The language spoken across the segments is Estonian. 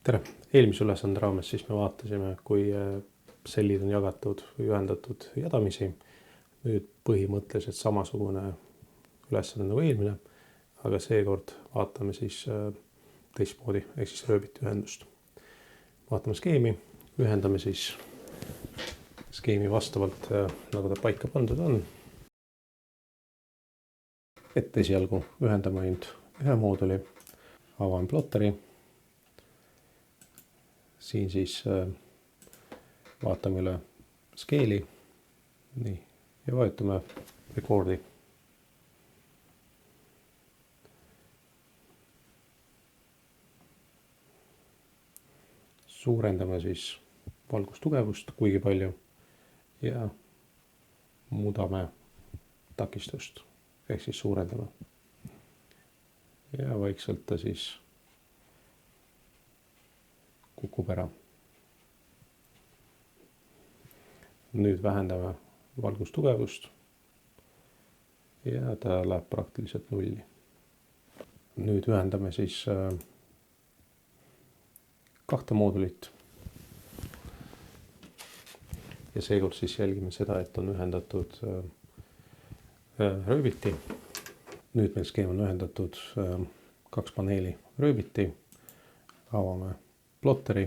tere! Eelmise ülesande raames siis me vaatasime, kui sellid on jagatud või ühendatud jadamisi. Nüüd põhimõtteliselt samasugune ülesanne nagu eelmine, aga seekord vaatame siis teistmoodi, ehk siis rööbiti ühendust. Vaatame skeemi, ühendame siis skeemi vastavalt, nagu ta paika pandud on. Et esialgu ühendame ainult ühe mooduli, avan plotteri. Siin siis vaatame üle skeeli. Nii, ja vajutame rekordi. Suurendame siis valgustugevust kuigi palju ja muudame takistust ehk siis suurendame. Ja vaikselt ta siis kukub ära. Nüüd vähendame valgustugevust ja ta läheb praktiliselt nulli. Nüüd ühendame siis kahte moodulit. Ja seekord siis jälgime seda, et on ühendatud rööbiti. Nüüd meil skeem on ühendatud kaks paneeli rööbiti. Avame plotteri.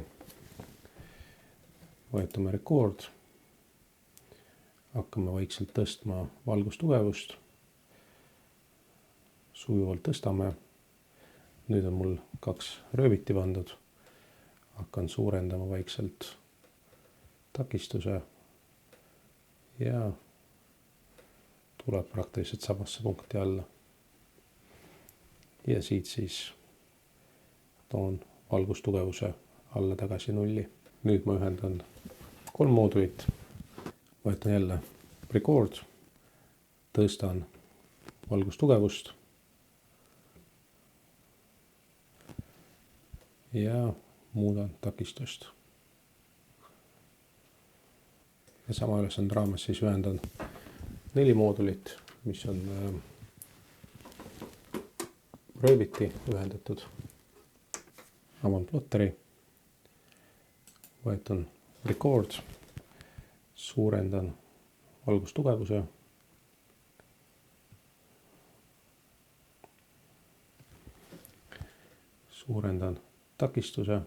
Vajutame rekord. Hakkame vaikselt tõstma valgustugevust. Sujuvalt tõstame. Nüüd on mul kaks rööbiti pandud. Hakkan suurendama vaikselt takistuse ja tuleb praktiliselt samasse punkti alla. Ja siit siis toon valgustugevuse alla tagasi nulli. Nüüd ma ühendan kolm moodulit. Vajutan jälle record, tõstan valgustugevust ja muudan takistust. Ja sama ülesande raames siis ühendan 4 moodulit, mis on rööbiti ühendatud. Avan plotteri, vajutan record, suurendan valgustugevuse. Suurendan takistuse.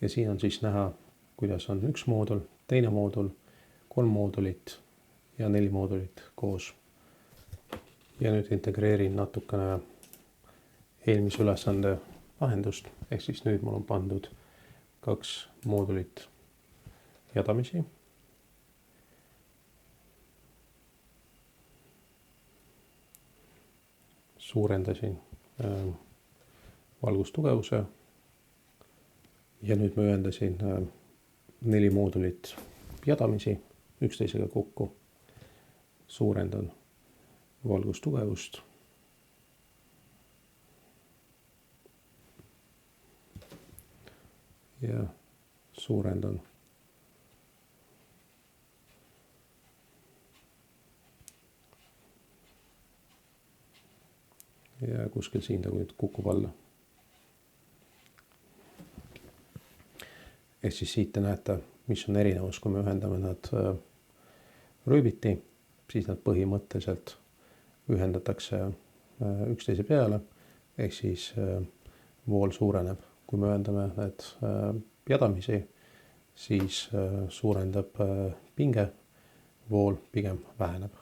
Ja siin on siis näha, kuidas on üks moodul, teine moodul, 3 moodulit ja 4 moodulit koos. Ja nüüd integreerin natukene eelmise ülesande lahendust, ehk siis nüüd mul on pandud 2 moodulit jadamisi. Suurendasin valgustugevuse. Ja nüüd ma ühendasin 4 moodulit jadamisi üksteisega kokku. Suurendan valgustugevust. Ja suurendan ja kuskil siin ta nüüd kukub alla. Ehk siis siit te näete, mis on erinevus, kui me ühendame nad rööbiti, siis nad põhimõtteliselt ühendatakse üksteise peale, ehk siis vool suureneb. Kui me ühendame need jadamisi, siis suurendab pinge, vool pigem väheneb.